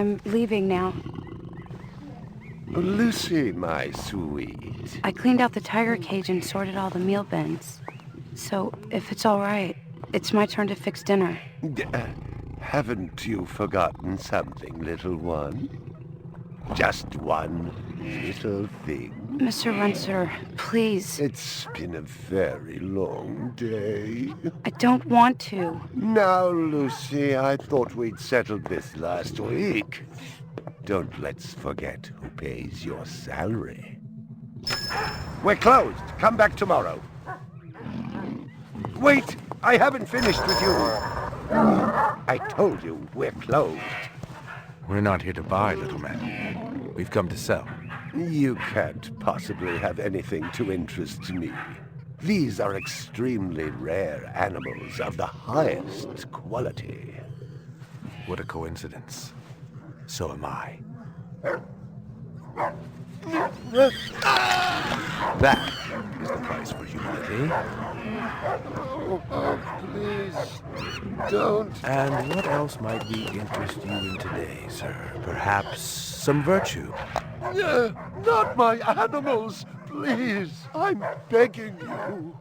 I'm leaving now. Lucy, my sweet. I cleaned out the tiger cage and sorted all the meal bins. So, if it's all right, it's my turn to fix dinner. Haven't you forgotten something, little one? Just one little thing. Mr. Runser, please. It's been a very long day. I don't want to. Now, Lucy, I thought we'd settled this last week. Don't let's forget who pays your salary. We're closed. Come back tomorrow. Wait! I haven't finished with you. I told you, we're closed. We're not here to buy, little man. We've come to sell. You can't possibly have anything to interest me. These are extremely rare animals of the highest quality. What a coincidence. So am I. That is the price for humility. Oh, please, don't. And what else might we interest you in today, sir? Perhaps some virtue? Not my animals, please. I'm begging you.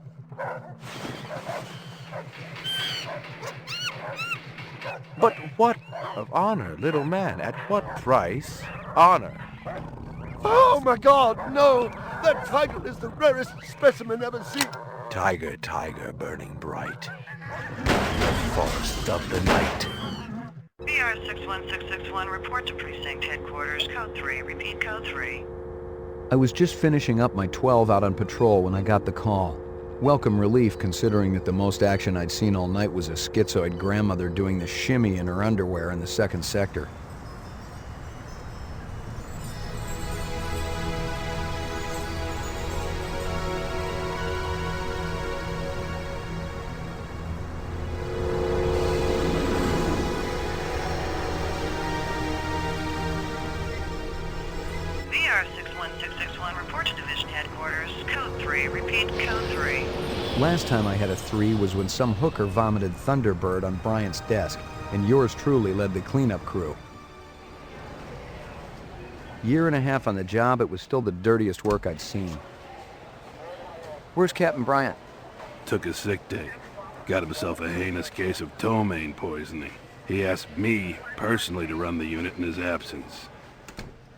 But what of honor, little man? At what price? Honor. Oh my God, no! That tiger is the rarest specimen ever seen. Tiger, tiger, burning bright. The forest of the night. BR 61661, report to precinct headquarters, code 3, repeat code 3. I was just finishing up my 12 out on patrol when I got the call. Welcome relief considering that the most action I'd seen all night was a schizoid grandmother doing the shimmy in her underwear in the second sector. BR 61661, report to division headquarters, code 3, repeat code 3. Last time I had a 3 was when some hooker vomited Thunderbird on Bryant's desk, and yours truly led the cleanup crew. Year and a half on the job, it was still the dirtiest work I'd seen. Where's Captain Bryant? Took a sick day. Got himself a heinous case of ptomaine poisoning. He asked me, personally, to run the unit in his absence.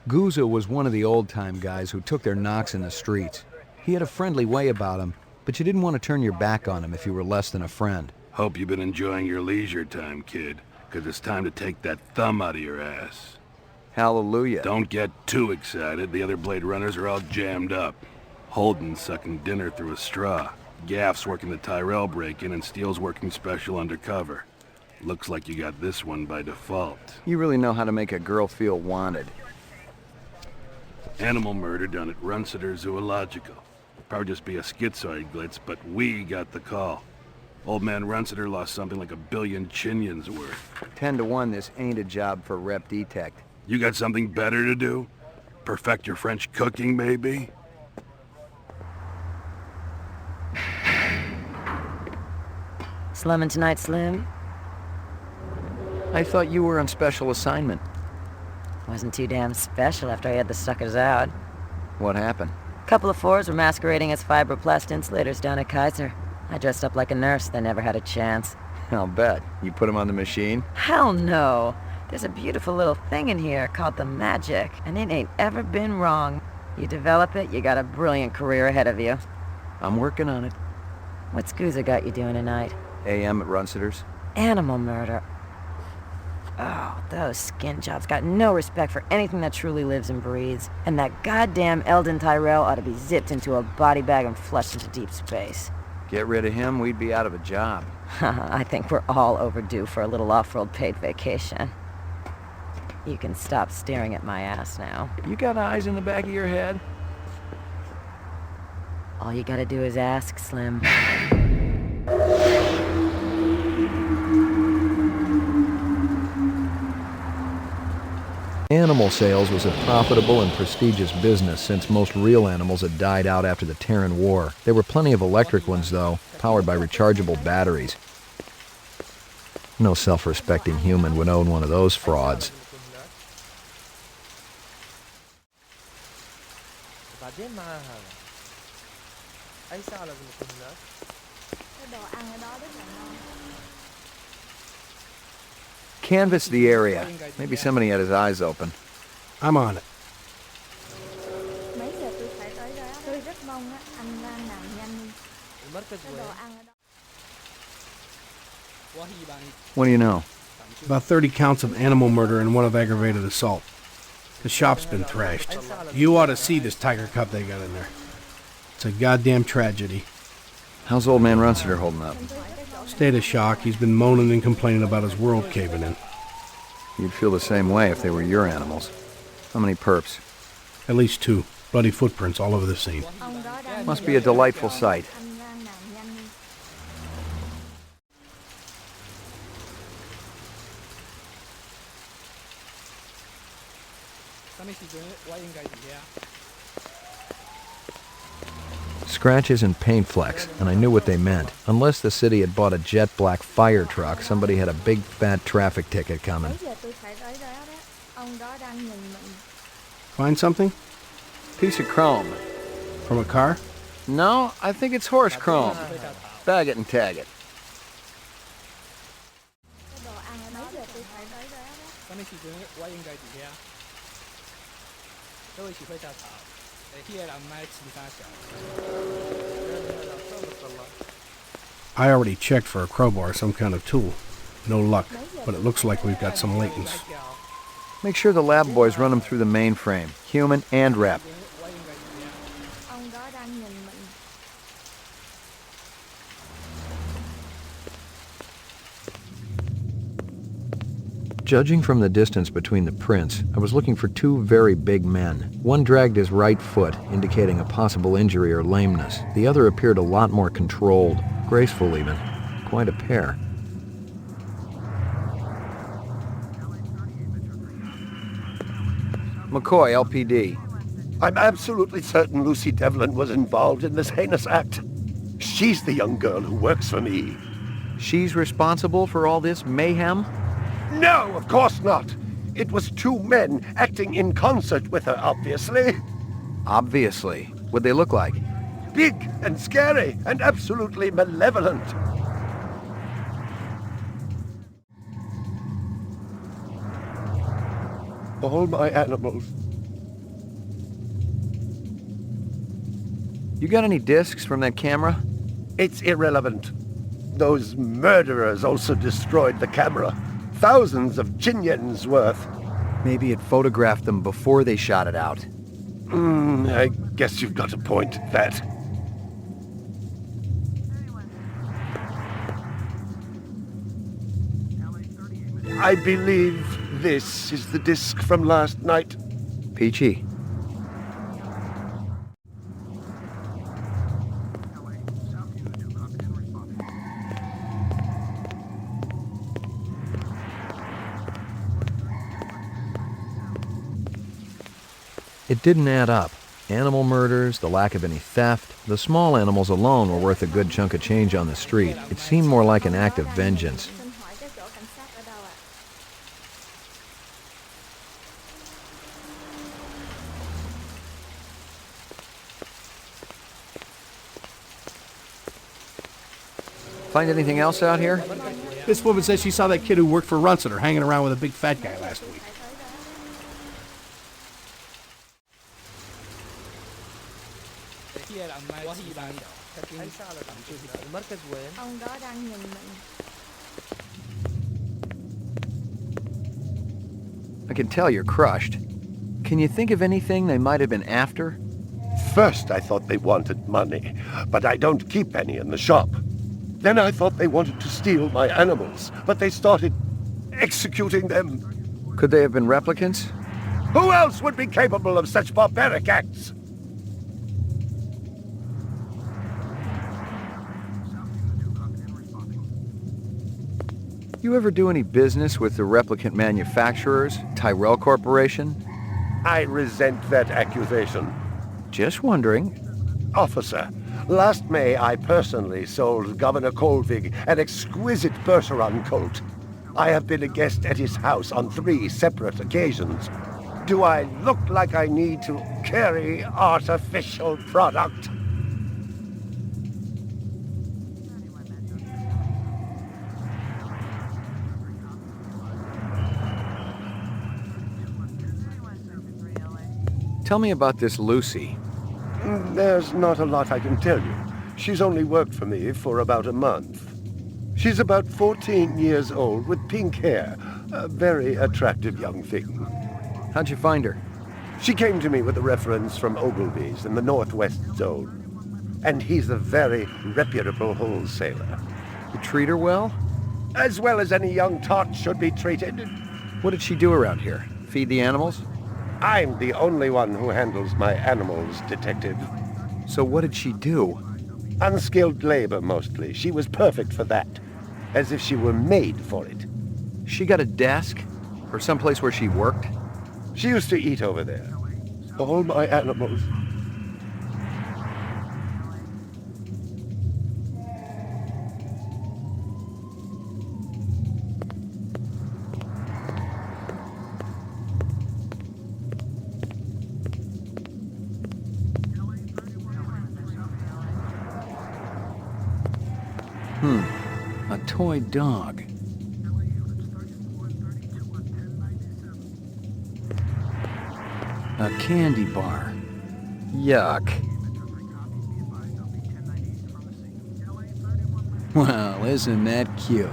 Gouza was one of the old-time guys who took their knocks in the streets. He had a friendly way about him, but you didn't want to turn your back on him if you were less than a friend. Hope you've been enjoying your leisure time, kid, because it's time to take that thumb out of your ass. Hallelujah. Don't get too excited. The other Blade Runners are all jammed up. Holden's sucking dinner through a straw. Gaff's working the Tyrell break-in, and Steele's working special undercover. Looks like you got this one by default. You really know how to make a girl feel wanted. Animal murder done at Runciter Zoological. Probably just be a schizoid glitz, but we got the call. Old man Runciter lost something like 1 billion chinions worth. 10 to 1, this ain't a job for Rep Detect. You got something better to do? Perfect your French cooking, maybe? Slumming tonight, Slim? I thought you were on special assignment. Wasn't too damn special after I had the suckers out. What happened? Couple of fours were masquerading as fibroplast insulators down at Kaiser. I dressed up like a nurse. They never had a chance. I'll bet. You put them on the machine? Hell no. There's a beautiful little thing in here called the magic, and it ain't ever been wrong. You develop it, you got a brilliant career ahead of you. I'm working on it. What's Gouza got you doing tonight? AM at Runciter's. Animal murder. Oh, those skin jobs got no respect for anything that truly lives and breathes. And that goddamn Eldon Tyrell ought to be zipped into a body bag and flushed into deep space. Get rid of him, we'd be out of a job. I think we're all overdue for a little off-world paid vacation. You can stop staring at my ass now. You got eyes in the back of your head? All you gotta do is ask, Slim. Animal sales was a profitable and prestigious business since most real animals had died out after the Terran War. There were plenty of electric ones, though, powered by rechargeable batteries. No self-respecting human would own one of those frauds. Bà thế ma hả? Ấy sao là một phần nữa? Cái đồ ăn ở đó rất là ngon. Canvass the area. Maybe somebody had his eyes open. I'm on it. Mấy giờ tôi phải tới đó? Tôi rất mong á, anh ra làm nhanh đi. Mất cái Cái đồ ăn ở đó. What do you know? About 30 counts of animal murder and one of aggravated assault. The shop's been thrashed. You ought to see this tiger cub they got in there. It's a goddamn tragedy. How's old man Runciter holding up? State of shock. He's been moaning and complaining about his world caving in. You'd feel the same way if they were your animals. How many perps? At least 2. Bloody footprints all over the scene. Ông đó đang Must be a delightful sight. anh ra làm nhanh đi. Scratches and paint flecks, and I knew what they meant. Unless the city had bought a jet black fire truck, somebody had a big fat traffic ticket coming. Mấy giờ tôi phải tới đó đó? Ông đó đang nhìn mình. Find something? Piece of chrome. From a car? No, I think it's horse chrome. Bag it and tag it. Cái đồ ăn ở đó. Mấy giờ tôi phải tới đó đó? I already checked for a crowbar or some kind of tool. No luck, but it looks like we've got some latents. Make sure the lab boys run them through the mainframe, human and rep. Ông đó đang nhìn mình. Judging from the distance between the prints, I was looking for 2 very big men. One dragged his right foot, indicating a possible injury or lameness. The other appeared a lot more controlled, graceful even. Quite a pair. McCoy, LPD. I'm absolutely certain Lucy Devlin was involved in this heinous act. She's the young girl who works for me. She's responsible for all this mayhem? No, of course not. It was 2 men acting in concert with her, obviously. Obviously. What'd they look like? Big and scary and absolutely malevolent. All my animals. You got any discs from that camera? It's irrelevant. Those murderers also destroyed the camera. Thousands of Jinyens worth. Maybe it photographed them before they shot it out. I guess you've got a point at that. I believe this is the disc from last night. Peachy. It didn't add up. Animal murders, the lack of any theft, the small animals alone were worth a good chunk of change on the street. It seemed more like an act of vengeance. Xin hỏi cái chỗ cảnh sát ở đâu ạ? Find anything else out here? This woman says she saw that kid who worked for Runciter hanging around with a big fat guy last week. mất cái quên. Ông đó đang nhìn mình. I can tell you're crushed. Can you think of anything they might have been after? First I thought they wanted money, but I don't keep any in the shop. Then I thought they wanted to steal my animals, but they started executing them. Could they have been replicants? Who else would be capable of such barbaric acts? You ever do any business with the replicant manufacturers, Tyrell Corporation? I resent that accusation. Just wondering. Officer, last May I personally sold Governor Colvig an exquisite Bergeron coat. I have been a guest at his house on 3 separate occasions. Do I look like I need to scary artificial product. Tell me about this Lucy. There's not a lot I can tell you. She's only worked for me for about a month. She's about 14 years old with pink hair. A very attractive young thing. How'd you find her? She came to me with a reference from Ogilvy's in the Northwest Zone. And he's a very reputable wholesaler. You treat her well? As well as any young tot should be treated. What did she do around here? Feed the animals? I'm the only one who handles my animals, detective. So what did she do? Unskilled labor, mostly. She was perfect for that. As if she were made for it. She got a desk? Or someplace where she worked? She used to eat over there. All my animals. A toy dog. A candy bar. Yuck. Well, isn't that cute?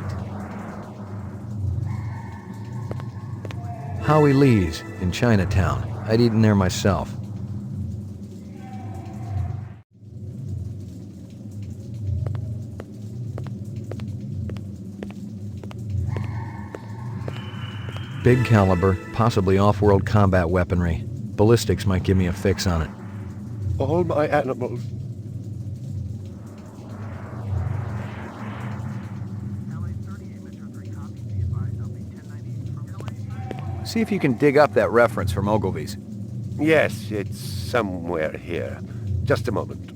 Howie Lee's in Chinatown. I'd eaten there myself. Big caliber, possibly off-world combat weaponry. Ballistics might give me a fix on it. All my animals. See if you can dig up that reference from Ogilvy's. Yes, it's somewhere here. Just a moment.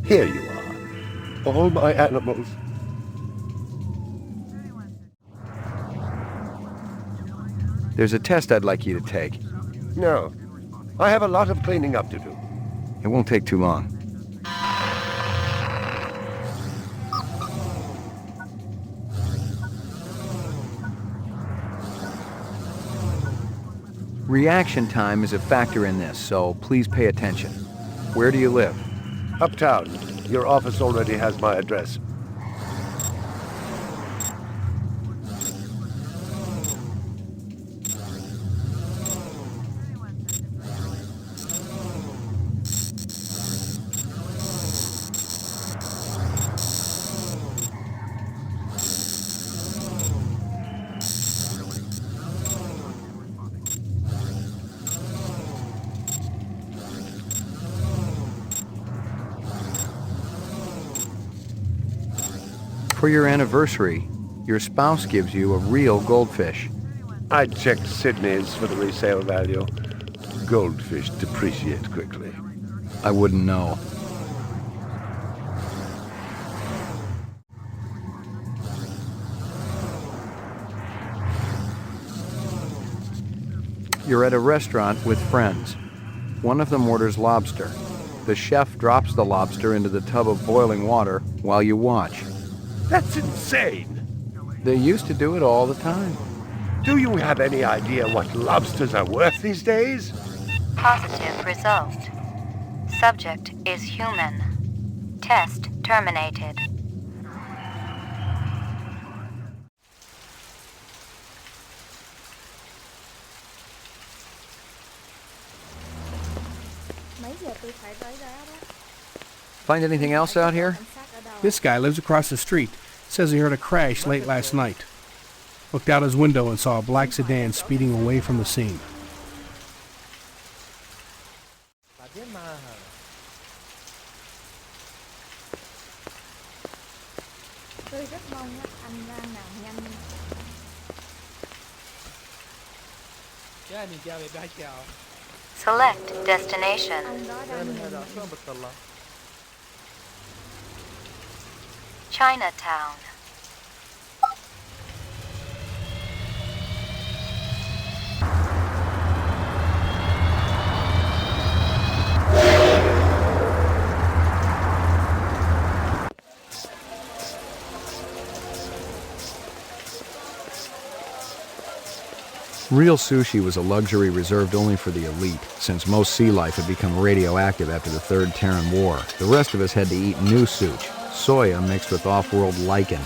Here you are. All my animals. There's a test I'd like you to take. No. I have a lot of cleaning up to do. It won't take too long. Reaction time is a factor in this, so please pay attention. Where do you live? Uptown. Your office already has my address. For your anniversary, your spouse gives you a real goldfish. I checked Sydney's for the resale value. Goldfish depreciate quickly. I wouldn't know. You're at a restaurant with friends. One of them orders lobster. The chef drops the lobster into the tub of boiling water while you watch. That's insane. They used to do it all the time. Do you have any idea what lobsters are worth these days? Positive result. Subject is human. Test terminated. Find anything else out here? This guy lives across the street. Says he heard a crash late last night. Looked out his window and saw a black sedan speeding away from the scene. Tôi rất mong anh Lan nào nhanh. Select destination. Anh đó đang nhìn. Chinatown. Real sushi was a luxury reserved only for the elite, since most sea life had become radioactive after the Third Terran War. The rest of us had to eat new sushi, soya mixed with off-world lichen.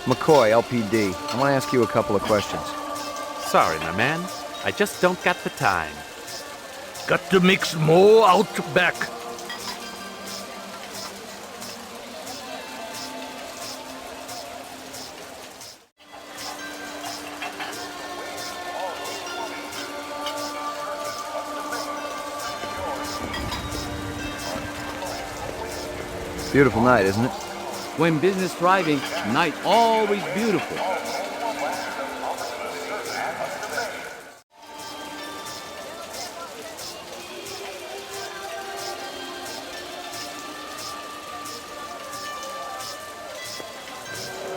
McCoy, LPD. I want to ask you a couple of questions. Sorry, my man. I just don't got the time. Got to mix more out back. Beautiful night, isn't it? When business thriving, night always beautiful.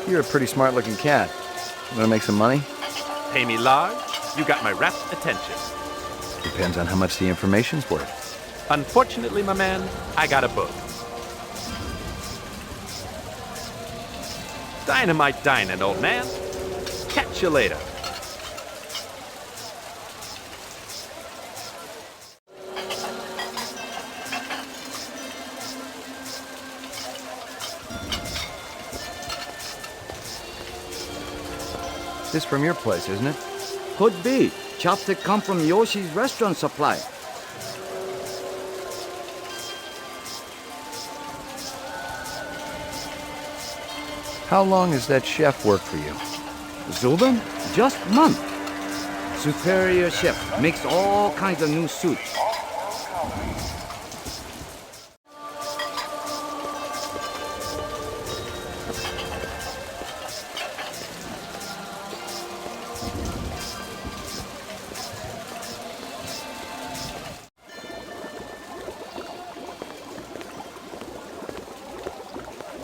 You're a pretty smart-looking cat. You want to make some money? Pay me large, you got my rapt attention. Depends on how much the information's worth. Unfortunately, my man, I got a book. Dynamite dining, old man. Catch you later. This from your place, isn't it? Could be. Chopstick come from Yoshi's restaurant supply. How long has that chef worked for you? Zubin? Just month. Superior chef. Makes all kinds of new soups.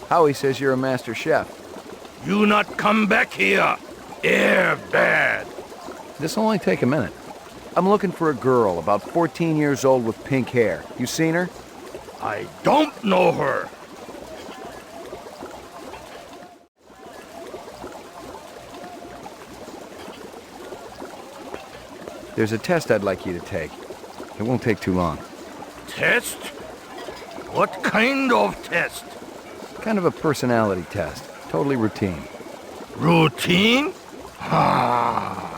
Howie says you're a master chef. You not come back here. Air bad. This'll only take a minute. I'm looking for a girl about 14 years old with pink hair. You seen her? I don't know her. There's a test I'd like you to take. It won't take too long. Test? What kind of test? Kind of a personality test. Totally routine. Routine? Ah.